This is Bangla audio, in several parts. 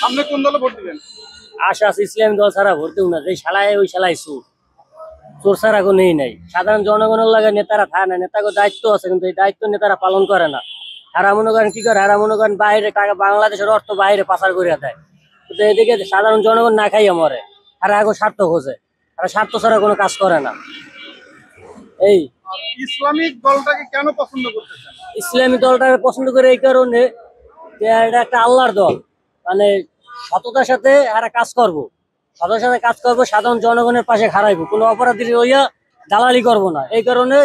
সামনে কোন দলে ভোট দিবেন? আশা আছে ইসলামী দল ছাড়া ভোট দেব না, যে শালায় ওই শালায় চোর, চোর ছাড়া কোনো নাই। সাধারণ জনগণের লাগে নেতারা থাকে না, নেতাকে দায়িত্ব আছে কিন্তু এই দায়িত্ব নেতারা পালন করে না। হারা মনে করেন কি করে, হারা মনে করেন বাইরে টাকা, বাংলাদেশের অর্থ বাইরে পাচার করে দেয়, কিন্তু এদিকে সাধারণ জনগণ না খাইয়া মরে। আর আগে স্বার্থ খোঁজে, আর স্বার্থ ছাড়া কোনো কাজ করে না। এই ইসলামিক দলটাকে কেন পছন্দ করতেছেন? ইসলামী দলটাকে পছন্দ করে এই কারণে যে এটা একটা আল্লাহর দল, মানে সততার সাথে এরা কাজ করবো, সততার সাথে কাজ করবো, সাধারণ জনগণের পাশে খাড়াইবো, কোনো অপরাধীর হইয়া দালালি করবো না। এই কারণে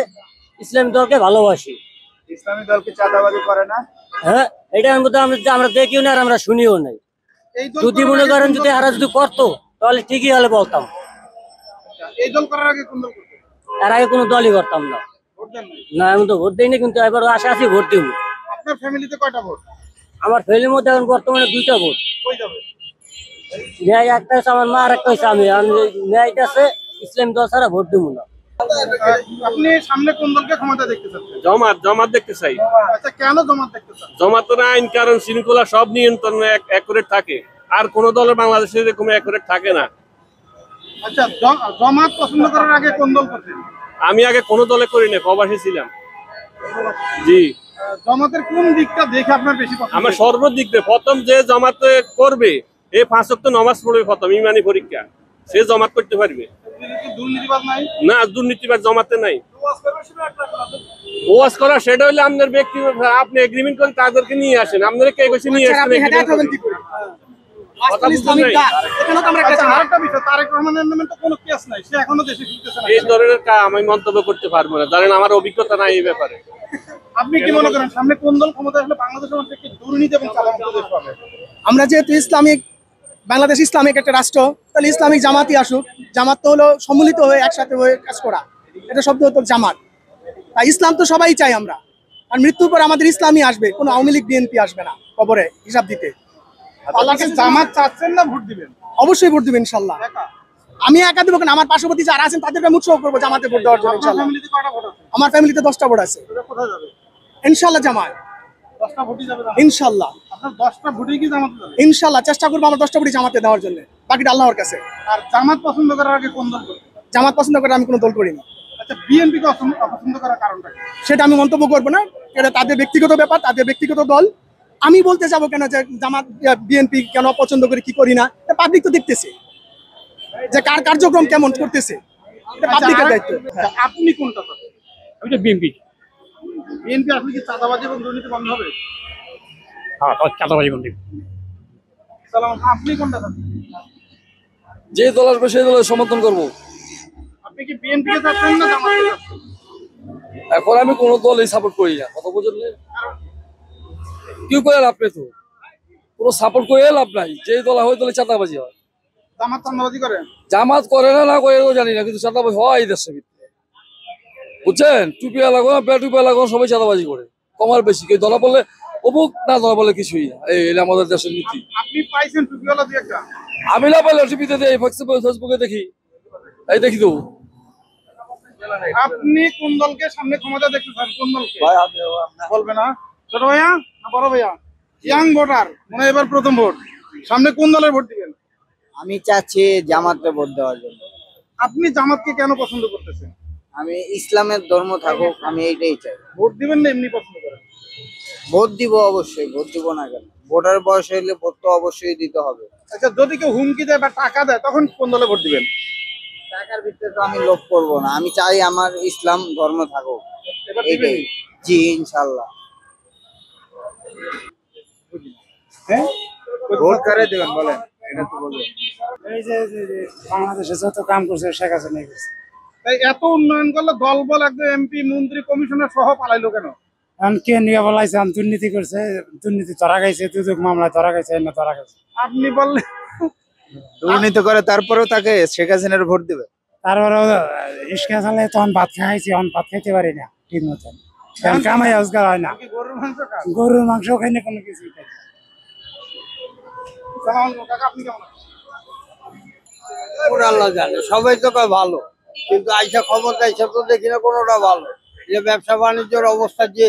ইসলামী দলকে ভালোবাসি। ইসলামিক দল কি চাঁদাবাজি করে না? হ্যাঁ, এটার মধ্যে আমরা দেখিও না আর আমরা শুনিও নাই। এই দল যদি করার মনে আগে করেন কোন যদি দল এরা যদি করতো তাহলে ঠিকই হলে বলতাম। এই দল করার আগে কোন দল করতেন? এর আগে কোনো দলই করতাম না। ভোট দেন নাই? না, আমি তো ভোট দিইনি, কিন্তু এবার আশা আছি ভোট দিব। আপনার ফ্যামিলিতে কয়টা ভোট? আমার ফ্যামিলির মধ্যে এখন বর্তমানে 2টা ভোট। কই যাবে? ন্যায় একটা হচ্ছে আমার মা, আর একটা হচ্ছে আমি। ন্যায়টা আছে, ইসলামী দল ছাড়া ভোট দিব না। আপনি সামনে কোন দলকে ক্ষমতা দেখতে চাচ্ছেন? জামাত দেখতে চাই। আচ্ছা, কেন জামাত দেখতে চান? জামাতের আইন কারণ শৃঙ্খলা সব নিয়ন্ত্রণে অ্যাকুরেট থাকে, আর কোন দলের বাংলাদেশে এরকম অ্যাকুরেট থাকে না। আচ্ছা, জামাত পছন্দ করার আগে কোন দল করতেন? আমি আগে কোনো দলে করি না, প্রবাসী ছিলাম। জি, জামাতের কোন দিকটা দেখে আপনার বেশি পছন্দ? আমার সর্বদিক দিয়ে প্রথম যে জামাতে করবে, এই 5 ওয়াক্ত নামাজ পড়বে প্রথম, ইমানি পরীক্ষা, সে জামাত করতে পারবে কি দুর্নীতিবাদ নাই? না। দুর্নীতিবাদ জামাতে নাই। ওয়াজ করা সেটা হলে আপনার ব্যক্তি, আপনি এগ্রিমেন্ট করেন, তাদেরকে নিয়ে আসেন। আপনারা কে কইছে নিয়ে আসেন? কথা বুঝছেন নাই? আচ্ছা, আরেকটা বিষয়, তারেক রহমানের নামে তো কোনো কেস নাই, সে এখনো দেশে ফিরতেছে না। এই ধরনের আমি মন্তব্য করতে পারবো না, জানেন আমার অভিজ্ঞতা নাই এই ব্যাপারে। আপনি কি মনে করেন সামনে কোন দল ক্ষমতা আসলে বাংলাদেশের মানুষ একটি দুর্নীতি এবং চাঁদামুক্ত দেশ পাবে? আমরা যেহেতু বাংলাদেশ ইসলামিক একটা রাষ্ট্র, তাহলে ইসলামিক জামাতই আসুক। জামাত তো হলো সম্মিলিত হয়ে একসাথে হয়ে কাজ করা, এটা শব্দ হতো জামাত। তাই ইসলাম তো সবাই চাই আমরা, আর মৃত্যুর পর আমাদের ইসলামই আসবে, কোনো আওয়ামী লীগ বিএনপি আসবে না কবরে হিসাব দিতে। আল্লাহকে জামাত চাচ্ছেন না ভোট দিবেন? অবশ্যই ভোট দিবেন ইনশাল্লাহ। আমি একা দেবো কেন, আমার পার্শ্ববর্তী যারা আছেন তাদেরকে আমি উৎসাহ করবো জামাতে ভোট দেওয়ার জন্য ইনশাল্লাহ। ফ্যামিলিতে কয়টা ভোট আছে? আমার ফ্যামিলিতে 10টা ভোট আছে। এটা কোথায় যাবে? ইনশাল্লাহ জামাত, 10টা ভোটই যাবে? ইনশাল্লাহ। আপনার 10টা ভোটই কি জামাতে যাবে? ইনশাল্লাহ চেষ্টা করবো আমার 10টা ভোটই জামাতে দেওয়ার জন্য, বাকিটা আল্লাহর কাছে। আর জামাত পছন্দ করার আগে কোন দল করবেন? জামাত পছন্দ করে আমি কোনো দল করিনি। আচ্ছা, বিএনপি কে অপছন্দ করার কারণটা কি? সেটা আমি মন্তব্য করবো না, এটা তাদের ব্যক্তিগত ব্যাপার, তাদের ব্যক্তিগত দল। আমি বলতে যাবো কেন যে জামাত বিএনপি কেন পছন্দ করি কি করি না, পাবলিক তো দেখতেছে যে কার কার্যক্রম কেমন করতেছে, এটা পাবলিকের দায়িত্ব। আপনি কোনটা চাচ্ছেন? আমি তো বিএনপি। বিএনপি আসলে কি চাঁদাবাজি এবং দুর্নীতি বন্ধ হবে? হ্যাঁ, চাঁদাবাজি বন্ধ। সালাম, আপনি কোনটা চাচ্ছেন? যে দল আসবে সেই দলের সমর্থন করবো। আপনি কি বিএনপি কে চাচ্ছেন না জামাতকে চাচ্ছেন? এখন আমি কোনো দলই সাপোর্ট করি না, কথা বুঝলে কি করে আপনি তো কোনো সাপোর্ট করে লাভ নাই। যে দল হয় ওই দলে চাঁদাবাজি হয়। জামাত চাঁদাবাজি করে? জামাত করে না করে জানি না, কিন্তু চাঁদাবাজি হয় এই দেশের ভিতরে, বুঝছেন। টুপিয়া লাগো না বেটুপিয়া লাগো, সবাই চাঁদাবাজি করে, কমার বেশি। কেউ ধরা পড়লে অমুক, না ধরা পড়লে কিছুই না। এই আমাদের দেশের নীতি। আপনি পাইছেন টুপিওয়ালা দিয়ে একটা? আমি না পাইলে টিভিতে দেই, ফেসবুকে দেখি, এই দেখি তো। আপনি কোন দলকে সামনে ক্ষমতা দেখতে চান? কোন দলকে বলবে না? ছোট ভাইয়া না বড় ভাইয়া? ইয়াং ভোটার, মানে এবার প্রথম ভোট, সামনে কোন দলের ভোট দিবেন? আমি চাচ্ছি জামাতে ভোট দেওয়ার জন্য। আপনি জামাতকে কেন পছন্দ করতেছেন? আমি ইসলামের ধর্ম থাকুক, আমি এইটাই চাই। ভোট দিবেন না এমনি পছন্দ করেন? ভোট দিব, অবশ্যই ভোট দিব না কেন। ভোটার বয়স হইলে ভোট তো অবশ্যই দিতে হবে। আচ্ছা, যদি কেউ হুমকি দেয় বা টাকা দেয় তখন কোন দলে ভোট দিবেন? টাকার ভিতরে তো আমি লোভ করবো না, আমি চাই আমার ইসলাম ধর্ম থাকুক, এবার এইটাই। দিবেন? জি ইনশাল্লাহ। হ্যাঁ, ভোট কারে দিবেন বলেন, এটা তো বলবেন। এই যে বাংলাদেশে যত কাম করছে শেখ হাসিনা করছে। তাই এত উন্নয়ন করলে দল বল একদম এমপি মন্ত্রী কমিশনার সহ পালাইলো কেন? এখন কে নিয়ে বলাইছে দুর্নীতি করছে, দুর্নীতি ধরা খাইছে, দুদক মামলায় ধরা খাইছে, না ধরা খাইছে। আপনি বললেন দুর্নীতি করে, তারপরেও তাকে শেখ হাসিনার ভোট দিবে। তারপরেও ইস্কা চালে তখন ভাত খাইছি, এখন ভাত খাইতে পারি না ঠিক মতন, কারণ কামাই রোজগার হয় না। গরুর মাংস খান? গরুর মাংস খাই না, কোনো কিছু খাই না। সালাম আলাইকুম কাকা, আপনি কেমন আছেন? আল্লাহ জানে, সবাই তো কয় ভালো, কিন্তু আইসা ক্ষমতা আইসা তো দেখি না কোনোটা ভালো। যে ব্যবসা বাণিজ্যের অবস্থা, যে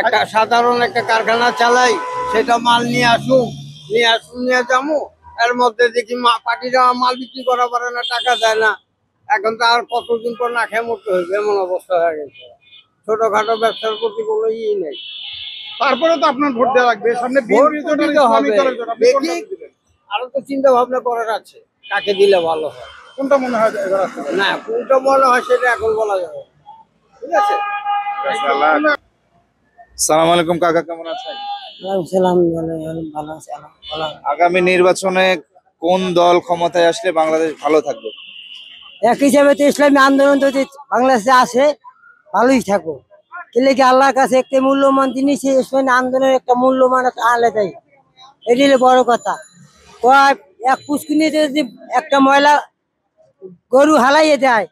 একটা সাধারণ একটা কারখানা চালাই, সেটা মাল নিয়ে আসুক, নিয়ে যাবো, এর মধ্যে দেখি পার্টিরা মাল বিক্রি করা পারে না, টাকা দেয় না। এখন তো আর কতদিন পর না খেয়ে মরতে হইবে, এমন অবস্থা হয়ে গেছে। ছোটখাটো ব্যবসার প্রতি কোনো নেই। তারপরে তো আপনার ভোট দেওয়া লাগবে, সামনে ভোট বিএনপি তো জোট আর দিতে ইসলামিক হবে। দলের জোট, আপনি কোনটা দেখি। দিবেন? আরো তো চিন্তা ভাবনা করার আছে, কাকে দিলে ভালো হয়। কোনটা মনে হয় এবার আসতে পারে? না, কোনটা বলা হয় সেটা এখন বলা যাবে না। ঠিক আছে। সালাম আলাইকুম কাকা, কেমন আছেন? সালাম, ভালো আছে আগামী নির্বাচনে কোন দল ক্ষমতায় আসলে বাংলাদেশ ভালো থাকবে? এক হিসাবে তো ইসলামী আন্দোলন যদি বাংলাদেশে আসে ভালোই থাকবো, কিন্তু কি আল্লাহর কাছে একটা মূল্যমান জিনিস ইসলামী আন্দোলনের একটা মূল্যমান আনলে দেয়, এটি হলো বড় কথা। এক পুষ্কিনিতে যদি একটা ময়লা গরু হালাইয়ে দেয়,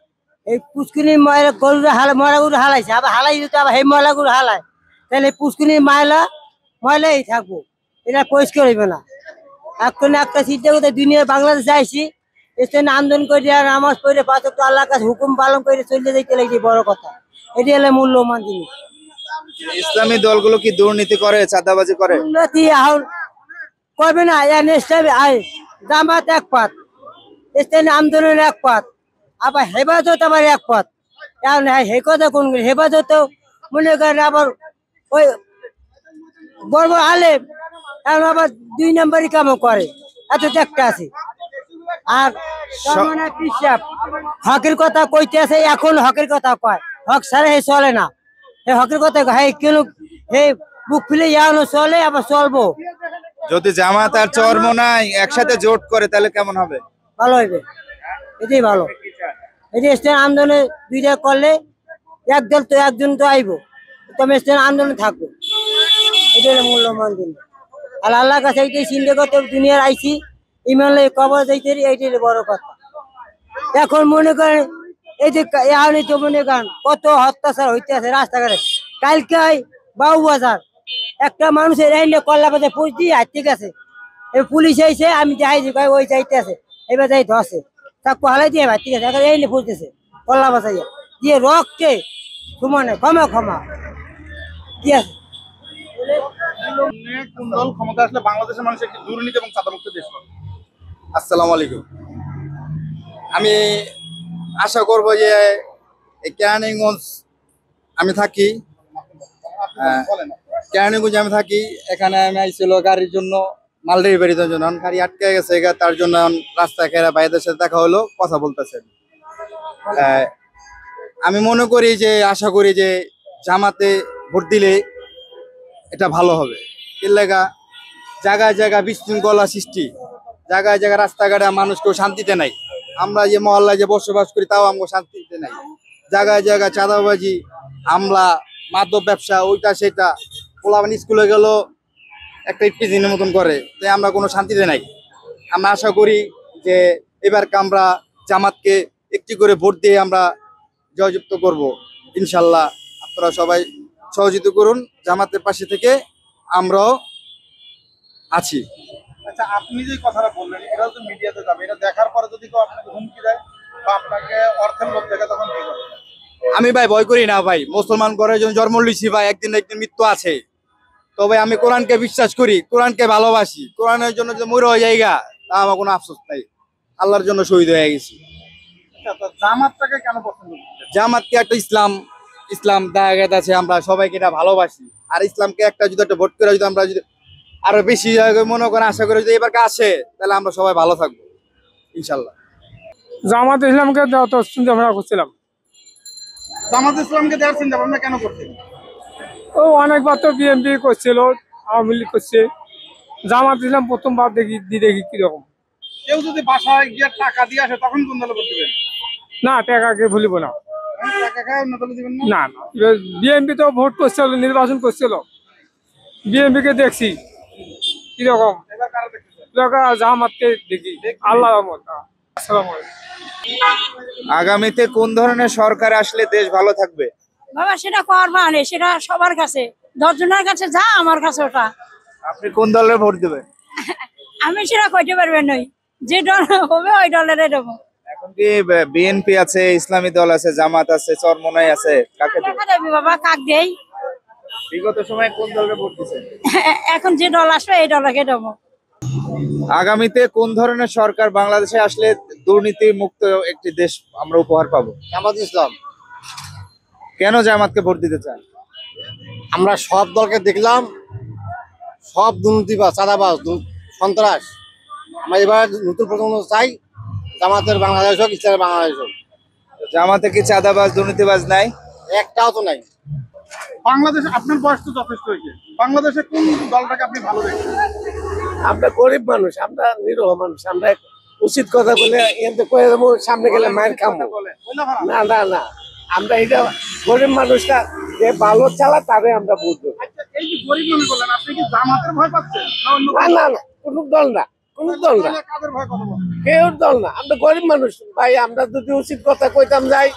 এই পুষ্কিনির ময়লা গরুর ময়লা গরু হালাইছে, আবার হালাই দিতে আবার সেই ময়লা গরু হালায়, তাহলে পুষ্কিনির ময়লাই থাকবো, এটা পরিষ্কার হইবে না। এখন একটা চিন্তা করতে দুনিয়ার বাংলাদেশে আইসি, ইসলামী আন্দোলন করে আর নামাজ পড়ে পাঁচ ওয়াক্ত আল্লাহর কাছে হুকুম পালন করে চলে যেতে লাগছে, বড় কথা। এটি হলো মূল্যমান জিনিস। ইসলামী দলগুলো কি দুর্নীতি করে, চাঁদাবাজি করে? উন্নতি এখন করবে না, জামাত এক পাত, ইসলামী আন্দোলন এক পাত, আবার হেফাজত আবার এক পাত। এখন হে কথা কোন হেফাজত মনে করেন আবার ওই বড় বড় আলেম, এখন আবার 2 নম্বরই কাম করে, এত একটা আছে। আর পিসাব হকের কথা কইতে আছে, এখন হকের কথা কয়, হক ছাড়া হে চলে না, হে হকের কথা হে কেন হে বুক ফুলে যাওয়ানো চলে, আবার চলবো। যদি জামাত আর চরমোনাই একসাথে জোট করে তাহলে কেমন হবে? ভালো হইবে, এটাই ভালো। এটি ইসলামী আন্দোলনে দুইটা করলে এক দল তো একজন তো আইবো, তবে ইসলামী আন্দোলনে থাকবো, এটা হলো মূল্যমান জিনিস। আর আল্লাহর কাছে এইটাই চিন্তা করতে দুনিয়ার আইসি, ইমানলে কবর যাইতে, এইটাই হলো বড় কথা। এখন মনে করেন এই যে এখন তো মনে করেন কত অত্যাচার হইতে আছে রাস্তাঘাটে। কালকে বাবু বাজার একটা মানুষের এই কল্লা বাজার পুষ দিয়ে ঠিক আছে, পুলিশ আইসে, আমি যাই ওই যাইতে আছে, এবার যাই ধসে তাকে হালাই দিয়ে ভাই, ঠিক আছে, এখন এই নিয়ে পুষতেছে কল্লা বাজাইয়া দিয়ে রককে সমানে ক্ষমা কি আছে। কোন দল ক্ষমতা আসলে বাংলাদেশের মানুষ একটি দুর্নীতি এবং চাঁদামুক্ত দেশ হবে? আসসালামু আলাইকুম। আমি আশা করব যে এই কেরানীগঞ্জ আমি থাকি, কেরানীগঞ্জে আমি থাকি, এখানে আমি আইছিল গাড়ির জন্য, মাল ডেলিভারির জন্য। গাড়ি আটকে গেছে, তার জন্য রাস্তা ঘেরা ভাইদের সাথে দেখা হলো, কথা বলতেছে। আমি মনে করি যে, আশা করি যে জামাতে ভোট দিলে এটা ভালো হবে। এর লেগা জায়গায় জায়গায় বিশৃঙ্খলা সৃষ্টি, জায়গায় জায়গায় রাস্তাঘাটে মানুষ কেউ শান্তিতে নাই। আমরা যে মহল্লায় যে বসবাস করি তাও আমাকে শান্তিতে নাই। জায়গায় জায়গায় চাঁদাবাজি, হামলা, মাদক ব্যবসা, ওইটা সেটা। পোলাপান স্কুলে গেল একটা ইপিজিনের মতন করে, তাই আমরা কোনো শান্তিতে নাই। আমরা আশা করি যে এবার আমরা জামাতকে একটি করে ভোট দিয়ে আমরা জয়যুক্ত করব ইনশাল্লাহ। আপনারা সবাই সহযোগিতা করুন, জামাতের পাশে থেকে আমরাও আছি। আচ্ছা, আপনি যে কথাটা বললেন এটা তো মিডিয়াতে যাবে, এটা দেখার পরে যদি কেউ আপনাকে হুমকি দেয় বা আপনাকে অর্থের লোভ দেখে, তখন কি করবেন? আমি ভাই ভয় করি না ভাই, মুসলমান ঘরের জন্য জন্ম লিছি ভাই, একদিন না একদিন মৃত্যু আছে। তবে আমি কোরআনকে বিশ্বাস করি, কোরআনকে ভালোবাসি, কোরআনের জন্য যে মরে হয়ে যায়গা তা আমার কোনো আফসোস নাই, আল্লাহর জন্য শহীদ হয়ে গেছি। জামাতটাকে কেন পছন্দ করছেন? জামাতকে একটা ইসলাম দেখা আছে, আমরা সবাইকে এটা ভালোবাসি। আর ইসলামকে একটা যদি একটা ভোট করে যদি আমরা যদি আরো বেশি মনে করেন, আশা করি যদি এবার আসে তাহলে আমরা সবাই ভালো থাকবো ইনশাল্লাহ। জামাত ইসলামকে দেওয়া তো চিন্তা ভাবনা করছিলাম। জামাত ইসলামকে দেওয়ার চিন্তা ভাবনা কেন করছেন? ও অনেকবার তো বিএনপি করছিল, আওয়ামী লীগ করছে, জামাত ইসলাম প্রথমবার দেখি কিরকম। কেউ যদি বাসায় গিয়ে টাকা দিয়ে আসে তখন কোন দলে ভোট দিবেন? না, টাকাকে ভুলিব না। টাকা খায় অন্য দলে দিবেন না? না, বিএনপি তো ভোট করছিল, নির্বাচন করছিল, বিএনপি কে দেখছি কিরকম, এবার কারা দেখতেছেন? জামাতকে দেখি। আল্লাহ রহমত। আসসালামু আলাইকুম। আগামীতে কোন ধরনের সরকার আসলে দেশ ভালো থাকবে? বাবা সেটা করবা না, সেটা সবার কাছে, 10 জনের কাছে যা, আমার কাছে ওটা। আপনি কোন দলের ভোট দেবেন? আমি সেটা কইতে পারবেন নই, যে দল হবে ওই দলেরই দেবো। এখন কি বিএনপি আছে, ইসলামী দল আছে, জামাত আছে, চরমোনাই আছে, কাকে দেবেন? দেখা যাবে বাবা, কাক দেই। বিগত সময়ে কোন দলের ভোট দিচ্ছেন? এখন যে দল আসবে এই দলকে দেবো। আগামীতে কোন ধরনের সরকার বাংলাদেশে আসলে দুর্নীতি মুক্ত একটি দেশ আমরা উপহার পাবো? জামাত ইসলাম। কেন জামাতকে ভোট দিতে চান? আমরা সব দলকে দেখলাম, সব দুর্নীতিবাজ, চাঁদাবাজ, সন্ত্রাস। আমরা এবার নতুন প্রজন্ম চাই জামাতের বাংলাদেশ হোক, ইসলামের বাংলাদেশ হোক। জামাতে কি চাঁদাবাজ দুর্নীতিবাজ নাই? একটাও তো নাই। বাংলাদেশে আপনার বয়স তো যথেষ্ট হয়েছে, বাংলাদেশে কোন দলটাকে আপনি ভালো দেখছেন? আমরা গরিব মানুষ, আমরা নিরহ মানুষ, আমরা উচিত কথা বলে এতে করে দেবো, সামনে গেলে মায়ের খাবো না। না না, আমরা এটা গরিব মানুষটা যে ভালো চালা তারে আমরা বুঝবো। আচ্ছা, এই যে গরিব মানুষ বলেন, আপনি কি জামাতের ভয় পাচ্ছেন? না না না, কোন দল না, কোন দল না, কাদের ভয় কথা বলেন? কেউ দল না, আমরা গরিব মানুষ ভাই। আমরা যদি উচিত কথা কইতাম যাই,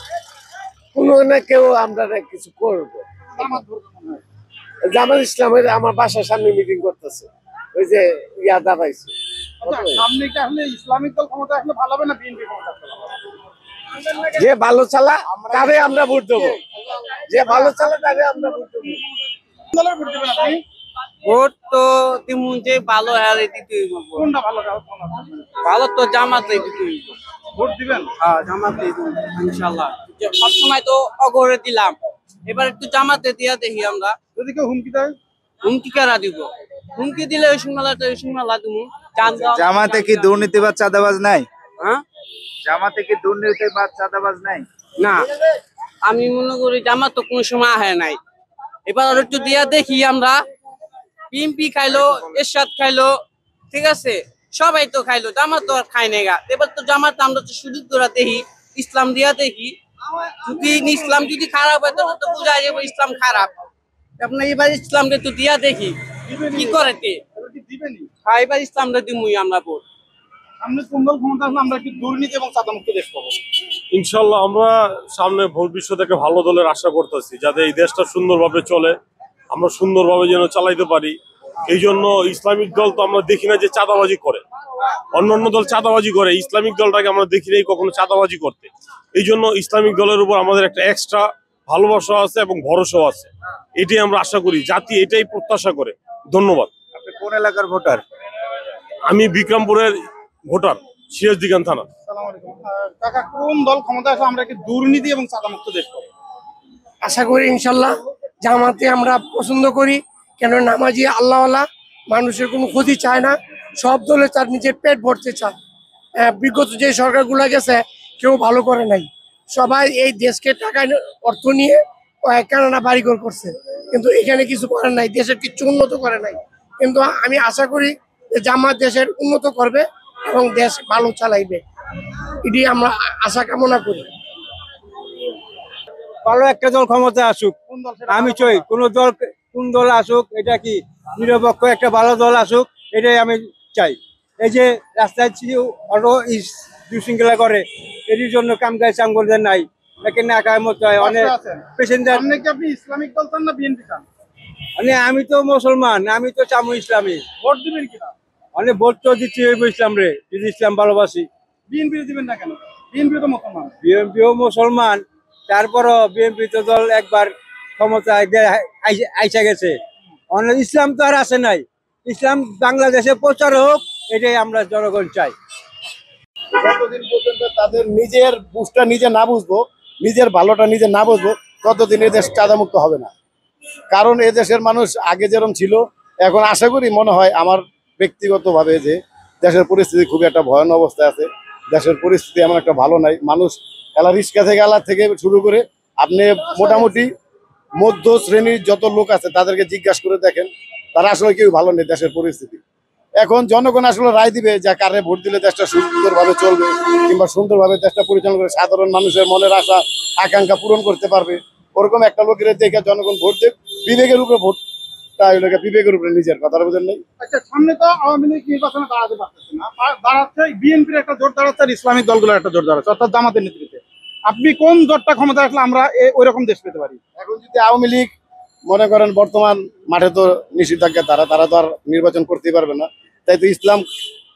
কোনো না কেউ আমরা কিছু করবো। জামাত ইসলামের আমার বাসার সামনে মিটিং করতেছে, ওই যে ইয়া দাঁড়াইছে। আচ্ছা, সামনে কি আসলে ইসলামিক দল ক্ষমতা আসলে ভালো হবে না বিএনপি ক্ষমতা আসলে ভালো হবে? যে ভালো চালা তারে আমরা ভোট দেবো, যে ভালো চালা তারে আমরা ভোট দেবো। কোন দলের ভোট দেবেন আপনি? ভোট তো তেমন যে ভালো হারে দিতে কোনটা ভালো? ভালো তো জামাতে দিতে ভোট দিবেন? হ্যাঁ, জামাতে ইনশাল্লাহ। সবসময় তো অগরে দিলাম, এবার একটু জামাতে দিয়া দেখি আমরা। যদি কেউ হুমকি দেয়? হুমকি কারা দিব? হুমকি দিলে ওই সিংমালা দিব। জামাতে কি দুর্নীতিবাজ চাঁদাবাজ নাই? হ্যাঁ, জামাতে কি দুর্নীতিবাজ চাঁদাবাজ নাই? না, আমি মনে করি জামাত তো কোন সময় আহে নাই। এবার আর একটু দিয়া দেখি আমরা। বিএনপি খাইলো, এরশাদ খাইলো, ঠিক আছে, সবাই তো খাইলো, জামাত তো আর খাই নাই গা। এবার তো জামাত আমরা তো সুযোগ ধরা দেখি, ইসলাম দিয়া দেখি। যদি ইসলাম যদি খারাপ হয় তাহলে তো বোঝা যাবে ইসলাম খারাপ। আপনার এবার ইসলামকে তো দিয়া দেখি কি করে। হ্যাঁ, এবার ইসলামটা দিমুই আমরা ভোট। সামনে কোন দল ক্ষমতা আসলে আমরা কি দুর্নীতি এবং চাঁদামুক্ত দেশ পাবো? ইনশাল্লাহ আমরা সামনে ভবিষ্যৎ থেকে ভালো দলের আশা করতেছি, যাতে এই দেশটা সুন্দরভাবে চলে, আমরা সুন্দরভাবে যেন চালাইতে পারি। এই জন্য ইসলামিক দল তো আমরা দেখি না যে চাঁদাবাজি করে, অন্যান্য দল চাঁদাবাজি করে, ইসলামিক দলটাকে আমরা দেখি নাই কখনো চাঁদাবাজি করতে। এই জন্য ইসলামিক দলের উপর আমাদের একটা এক্সট্রা ভালোবাসা আছে এবং ভরসাও আছে। এটাই আমরা আশা করি, জাতি এটাই প্রত্যাশা করে। ধন্যবাদ। আপনি কোন এলাকার ভোটার? আমি বিক্রমপুরের ভোটার, সিরাজদিগান থানা। আসসালামু আলাইকুম। কাকা, কোন দল ক্ষমতা আসলে আমরা কি দুর্নীতি এবং চাঁদামুক্ত দেশ পাবো? আশা করি ইনশাল্লাহ জামাতে আমরা পছন্দ করি, কেন নামাজি আল্লাহওয়ালা, মানুষের কোনো ক্ষতি চায় না, সব দলে তার নিজের পেট ভরতে চায়। বিগত যে সরকারগুলো গেছে কেউ ভালো করে নাই, সবাই এই দেশকে টাকা অর্থ নিয়ে কানাডা বাড়িঘর করছে, কিন্তু এখানে কিছু করে নাই, দেশের কিছু উন্নত করে নাই। কিন্তু আমি আশা করি যে জামাত দেশের উন্নত করবে এবং দেশ ভালো চালাইবে, এটি আমরা আশা কামনা করি। ভালো একটা দল ক্ষমতা আসুক, কোন দল? আমি চাই কোন দল আসুক, এটা কি নিরপেক্ষ একটা ভালো দল আসুক, এটাই আমি চাই। এই যে রাস্তায় অটো দুশৃঙ্খলা করে, এটির জন্য কাম কাজ চাঙ্গলদের নাই, এখানে একার মতো হয় অনেক পেশেন্টার। আপনি কি আপনি ইসলামিক দল চান না বিএনপি চান? মানে আমি তো মুসলমান, আমি তো চামু ইসলামী। ভোট দিবেন কিনা? মানে ভোট তো দিচ্ছি ইসলাম রে, যদি ইসলাম ভালোবাসি। বিএনপি দিবেন না কেন? বিএনপি তো মুসলমান। বিএনপিও মুসলমান, তারপরও বিএনপি তো দল একবার ক্ষমতায় আইসা গেছে, ইসলাম তো আর আসে নাই। ইসলাম বাংলাদেশে প্রচার হোক, এটাই আমরা জনগণ চাই। যতদিন পর্যন্ত তাদের নিজের বুঝটা নিজে না বুঝবো, নিজের ভালোটা নিজে না বুঝবো, ততদিন এদেশ চাঁদামুক্ত হবে না। কারণ এদেশের মানুষ আগে যেরকম ছিল, এখন আশা করি মনে হয় আমার ব্যক্তিগতভাবে যে দেশের পরিস্থিতি খুবই একটা ভয়ানক অবস্থায় আছে। দেশের পরিস্থিতি এমন একটা ভালো নাই। মানুষ রিক্সা থেকে শুরু করে আপনি মোটামুটি মধ্য শ্রেণীর যত লোক আছে তাদেরকে জিজ্ঞাসা করে দেখেন, তারা আসলে কেউ ভালো নেই দেশের পরিস্থিতি। এখন জনগণ আসলে রায় দিবে যে কারে ভোট দিলে দেশটা সুন্দরভাবে চলবে কিংবা সুন্দরভাবে দেশটা পরিচালনা করে সাধারণ মানুষের মনের আশা আকাঙ্ক্ষা পূরণ করতে পারবে। ওরকম একটা লোকের দেখে জনগণ ভোট দেবে, বিবেকের উপরে ভোটটা বিবেকের উপরে, নিজের কথা বুঝেন নেই। আচ্ছা, সামনে তো আওয়ামী লীগ নির্বাচনে দাঁড়াতে পারতেছে না, দাঁড়াচ্ছে বিএনপির একটা জোট দাঁড়াচ্ছে আর ইসলামিক দলগুলোর একটা জোট দাঁড়াচ্ছে, অর্থাৎ জামাতের নেতৃত্বে। আপনি কোন জোটটা ক্ষমতা আসলে আমরা ওই রকম দেশ পেতে পারি? এখন যদি আওয়ামী লীগ মনে করেন বর্তমান মাঠে তো নিষেধাজ্ঞা, তারা তো আর নির্বাচন করতেই পারবে না, তাই তো ইসলাম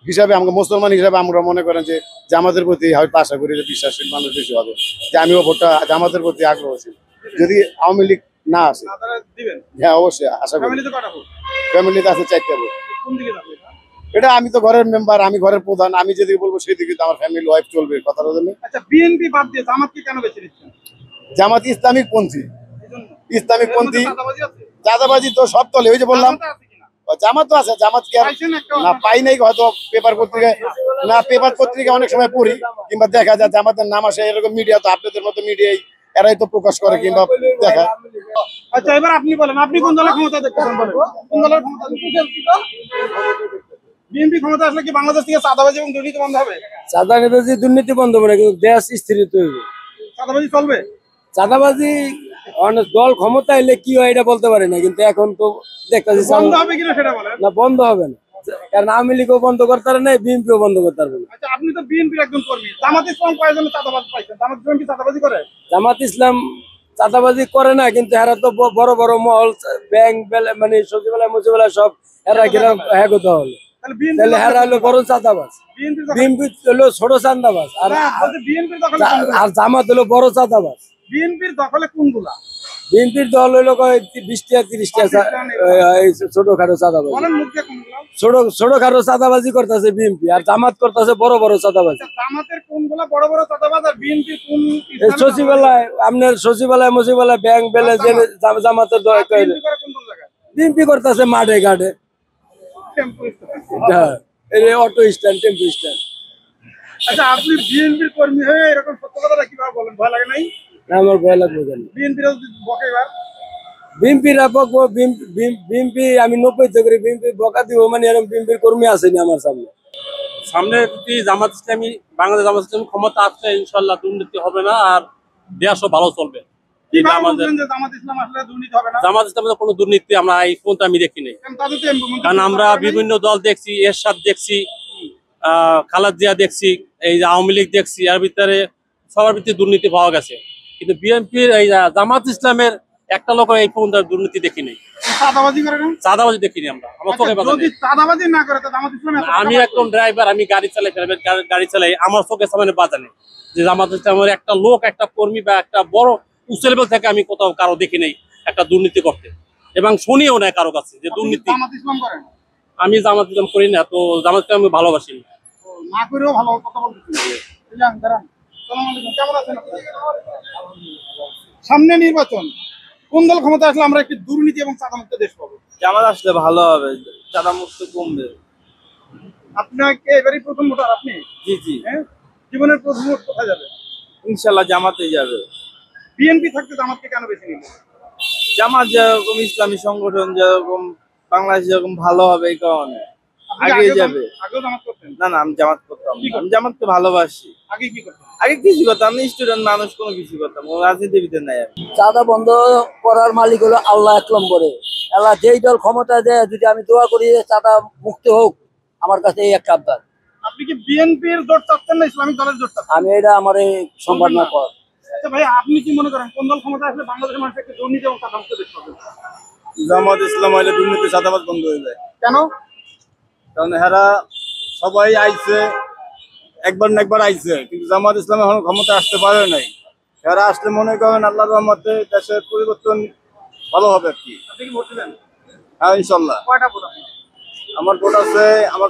হিসাবে আমরা মুসলমান হিসাবে আমরা মনে করেন যে জামাতের প্রতি হয়তো আশা করি যে বিশ্বাসশীল মানুষ বেশি হবে, যে আমিও ভোটটা জামাতের প্রতি আগ্রহশীল। যদি আওয়ামী লীগ না আসে, দিবেন? হ্যাঁ অবশ্যই আশা করি। ফ্যামিলিতে 4টা ভোট আছে, 4টা ভোট। এটা আমি তো ঘরের মেম্বার, আমি ঘরের প্রধান, আমি যেদিকে বলবো সেদিকে তো আমার ফ্যামিলি ওয়াইফ চলবে, কথাটা জানি। আচ্ছা, বিএনপি বাদ দিয়ে জামাতকে কেন বেছে নিচ্ছেন? জামাত ইসলামিক পন্থী, ইসলামিক পন্থী। চাঁদাবাজি আছে? চাঁদাবাজি তো সব তলে, ওই যে বললাম জামাতে আছে কিনা? জামাত তো আছে, জামাত কি আর পাইছেন একটা? না পাই নাই, হয়তো পেপার পত্রিকায় না, পেপার পত্রিকা অনেক সময় পড়ি, কিংবা দেখা যায় জামাতের নাম আসে এরকম মিডিয়া, তো আপনাদের মতো মিডিয়াই এরাই তো প্রকাশ করে কিংবা দেখা। আচ্ছা, এবার আপনি বলেন, আপনি কোন দলের ক্ষমতা দেখতেছেন? বলেন কোন দলের ক্ষমতা দেখতেছেন? বিএনপি ক্ষমতা আসলে কি বাংলাদেশ থেকে চাঁদাবাজি এবং দুর্নীতি বন্ধ হবে? চাঁদাবাজি দুর্নীতি বন্ধ হবে না, কিন্তু দেশ স্থিরিত হইবে। চাঁদাবাজি চলবে? চাঁদাবাজি অনেক দল ক্ষমতা এলে কি হয় এটা বলতে পারি না, কিন্তু এখন তো দেখতেছি বন্ধ হবে কিনা সেটা বলেন। না, বন্ধ হবে না, কারণ আওয়ামী লীগও বন্ধ করতে পারে না, বিএনপিও বন্ধ করতে পারবে না। আচ্ছা, আপনি তো বিএনপির একজন কর্মী, জামাত ইসলাম কয়েকজন চাঁদাবাজ পাইছেন, জামাত ইসলাম কি চাঁদাবাজি করে? জামাত ইসলাম চাঁদাবাজি করে না, কিন্তু এরা তো বড় বড় মহল, ব্যাংক মানে সচিবালয় মুচিবালয় সব এরা কিরকম হ্যাগত হলো, তাহলে এরা হলো বড় চাঁদাবাজ। বিএনপি হলো ছোট চাঁদাবাজ, আর জামাত হলো বড় চাঁদাবাজ। বিএনপির দখলে কোনগুলা? বিএনপির দল হইলো 20টা 30টা ছোটখাটো চাঁদাবাজি, ছোটখাটো চাঁদাবাজি করতেছে বিএনপি, আর জামাত করতেছে বড় বড় চাঁদাবাজি। জামাতের কোনগুলা বড় বড় চাঁদাবাজ আর বিএনপি কোন? সচিবালয়, আপনার সচিবালয় মুচিবালয় ব্যাংক বেলে যে জামাতের বিএনপি করতেছে মাঠে ঘাটে, অটো স্ট্যান্ড, টেম্পো স্ট্যান্ড। আচ্ছা, আপনি বিএনপির কর্মী হয়ে এরকম সত্য কথাটা কিভাবে বলেন? ভয় লাগে নাই? না, আমার ভয় লাগবে কেন? বিএনপিরা যদি বকে এবার? বিএনপিরা বকবো, বিএনপি আমি 90 থেকে বিএনপি বকা দিব, মানে এরকম বিএনপির কর্মী আসেনি আমার সামনে। সামনে যদি জামাত ইসলামী, বাংলাদেশ জামাত ইসলামী ক্ষমতা আসলে ইনশাল্লাহ দুর্নীতি হবে না, আর দেশও ভালো চলবে। জামাত ইসলামের কোনো দুর্নীতি আমরা এই পর্যন্ত আমি দেখিনি, কারণ আমরা বিভিন্ন দল দেখছি, এরশাদ দেখছি, খালেদা জিয়া দেখছি, এই আওয়ামী লীগ দেখছি, এর ভিতরে সবার ভিতরে দুর্নীতি পাওয়া গেছে, কিন্তু বিএনপির এই জামাত ইসলামের একটা লোক এই পর্যন্ত দুর্নীতি দেখিনি, চাঁদাবাজি দেখিনি আমরা, আমার চোখে বাধা নেই। আমি একজন ড্রাইভার, আমি গাড়ি চালাই, আমার চোখের সামনে বাধা নেই যে জামাত ইসলামের একটা লোক, একটা কর্মী বা একটা বড় উচ্চ লেভেল থেকে আমি কোথাও কারো দেখি নেই একটা দুর্নীতি করতে, এবং শুনিও নাই কারো কাছে যে দুর্নীতি। আমি জামাত ইসলাম করি না, তো জামাত ইসলাম আমি ভালোবাসি না করেও ভালো কথা বলতেছি। সামনে নির্বাচন, কোন দল ক্ষমতা আসলে আমরা একটি দুর্নীতি এবং চাঁদামুক্ত দেশ পাবো? জামাত আসলে ভালো হবে, চাঁদা মুক্ত কমবে। আপনাকে এবারই প্রথম ভোটার আপনি? জি জি। জীবনের প্রথম ভোট কোথায় যাবে? ইনশাল্লাহ জামাতেই যাবে। বিএনপি থাকতে জামাতকে কেন বেছে নিল? জামাত যেরকম ইসলামী সংগঠন, যেরকম বাংলাদেশ যেরকম ভালো হবে এই কারণে আগে যাবে। না না, আমি জামাত করতাম, আমি জামাতকে ভালোবাসি। আগে কি করতাম? আগে কিছু করতাম, আমি স্টুডেন্ট মানুষ, কোনো কিছু করতাম, রাজনীতিবিদ নাই। চাঁদা বন্ধ করার মালিক হলো আল্লাহ 1 নম্বরে। আল্লাহ যেই দল ক্ষমতা দেয়, যদি আমি দোয়া করি চাঁদা মুক্ত হোক, আমার কাছে এই একটা আবদার। আপনি কি বিএনপির জোট চাচ্ছেন না ইসলামিক দলের জোট চাচ্ছেন? আমি এটা আমার সম্মান না কর। আচ্ছা ভাই, আপনি কি মনে করেন কোন দল ক্ষমতা আসলে বাংলাদেশের মানুষ একটা দুর্নীতি এবং চাঁদামুক্ত দেশ পাবে? জামাত ইসলাম হইলে দুর্নীতি চাঁদাবাজ বন্ধ হয়ে যায়। কেন? কারণ এরা সবাই আইছে, একবার না একবার আইছে, কিন্তু জামাত ইসলাম এখন ক্ষমতা আসতে পারে নাই। এরা আসলে মনে করেন আল্লাহর রহমতে দেশের পরিবর্তন ভালো হবে আর কি। আপনি কি ভোট দিবেন? হ্যাঁ ইনশাল্লাহ। কয়টা ভোট আছে? আমার ভোট আছে, আমার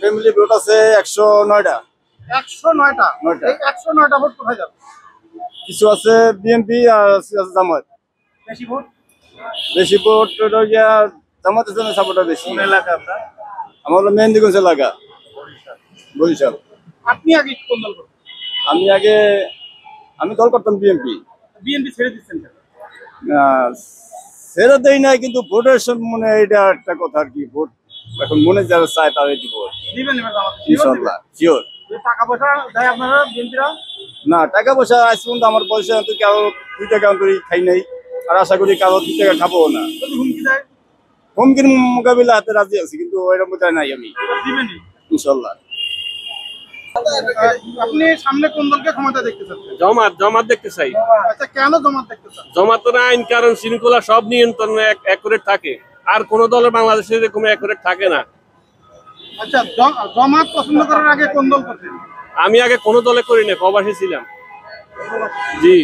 ফ্যামিলি ভোট আছে 109টা। 109টা? এই 109টা ভোট কোথায় যাবে? কিছু আছে বিএনপি আর আছে জামাত। বেশি ভোট জামাত ইসলামের সাপোর্টার বেশি। এলাকা আপনার? আমার হলো মেহেন্দিগঞ্জ এলাকা, বরিশাল। আপনি আগে কোন দল করতেন? আমি দল করতাম বিএনপি। বিএনপি ছেড়ে দিচ্ছেন কেন? ছেড়ে দেয় নাই, কিন্তু ভোটের মনে এটা একটা কথা আর কি, ভোট এখন মনে যারা চায় তারাই দিব। দিবেন ইনশাল্লাহ, শিওর। টাকা পয়সা দেয় আপনারা বিএনপিরা? না, টাকা পয়সা আজ পর্যন্ত আমার পয়সা কারো 2 টাকা অন্তরি খাই নাই, আর আশা করি কারো 2 টাকা খাবো না। হুমকি দেয়? হুমকির মোকাবিলা হাতে রাজি আছি, কিন্তু ওইরকম কোথায় নাই আমি। দিবেনই ইনশাল্লাহ। আপনি সামনে কোন দলকে ক্ষমতা দেখতে চাচ্ছেন? জামাত দেখতে চাই। আচ্ছা, কেন জামাত দেখতে চান? জামাতের আইন কারণ শৃঙ্খলা সব নিয়ন্ত্রণে অ্যাকুরেট থাকে, আর কোন দলের বাংলাদেশে এরকম অ্যাকুরেট থাকে না। আচ্ছা, জামাত পছন্দ করার আগে কোন দল করতেন? আমি আগে কোন দলে করি না, প্রবাসী ছিলাম। জি।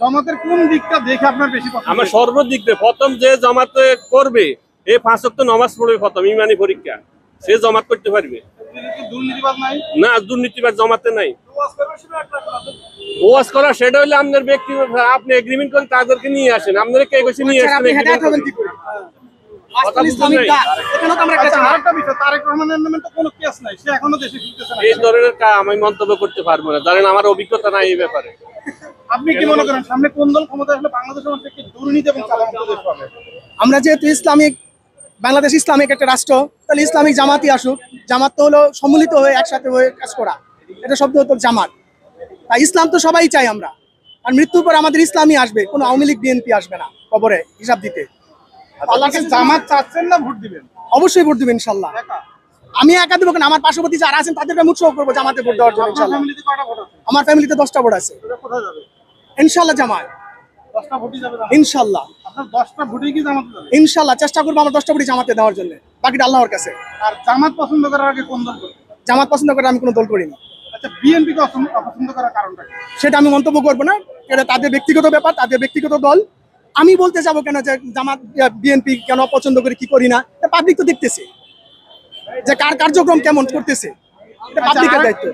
জামাতের কোন দিকটা দেখে আপনার বেশি পছন্দ? আমার সর্বদিক দিয়ে প্রথম যে জামাতে করবে, এই 5 ওয়াক্ত নামাজ পড়বে প্রথম, ইমানি পরীক্ষা। সে জামাত করতে পারবে। দুর্নীতিবাজ নাই না, দুর্নীতিবাজ জামাতে নাই। ওয়াজ করা সেটা হলে আপনার ব্যক্তি, আপনি এগ্রিমেন্ট করে তাদেরকে নিয়ে আসেন। আপনারা কে কইছে নিয়ে আসেন? এই ধরনের আমি মন্তব্য করতে পারবো না, জানেন আমার অভিজ্ঞতা নাই এই ব্যাপারে। আপনি কি মনে করেন সামনে কোন দল ক্ষমতা আসলে বাংলাদেশের মানুষ একটি দুর্নীতি এবং চাঁদামুক্ত দেশ পাবে? আমরা যেহেতু বাংলাদেশ ইসলামিক একটা রাষ্ট্র, তাহলে ইসলামিক জামাতই আসুক। জামাত তো হলো সম্মিলিত হয়ে একসাথে হয়ে কাজ করা, এটা শব্দ হতো জামাত। তাই ইসলাম তো সবাই চাই আমরা, আর মৃত্যুর পর আমাদের ইসলামই আসবে, কোনো আওয়ামী লীগ বিএনপি আসবে না কবরে হিসাব দিতে। জামাত চাচ্ছেন না ভোট দিবেন? অবশ্যই ভোট দিবেন ইনশাল্লাহ। আমি একা দেবো কেন, আমার পার্শ্ববর্তী যারা আছেন তাদেরকে আমি উৎসাহ করবো জামাতে ভোট দেওয়ার জন্য ইনশাল্লাহ। আমার ফ্যামিলিতে 10টা ভোট আছে ইনশাল্লাহ। জামাত 10টা ভোটই যাবে ইনশাল্লাহ। আপনার 10টা ভোটই কি জামাতে যাবে? ইনশাল্লাহ চেষ্টা করবো আমার 10টা ভোটই জামাতে দেওয়ার জন্য, বাকিটা আল্লাহর কাছে। আর জামাত পছন্দ করার আগে কোন দল করবে? জামাত পছন্দ করে আমি কোনো দল করিনি। আচ্ছা, বিএনপি কে অপছন্দ করার কারণটা কি? সেটা আমি মন্তব্য করবো না, এটা তাদের ব্যক্তিগত ব্যাপার, তাদের ব্যক্তিগত দল। আমি বলতে যাবো কেন যে জামাত বিএনপি কেন পছন্দ করি কি করি না, পাবলিক তো দেখতেছে যে কার কার্যক্রম কেমন করতেছে, এটা পাবলিকের দায়িত্ব।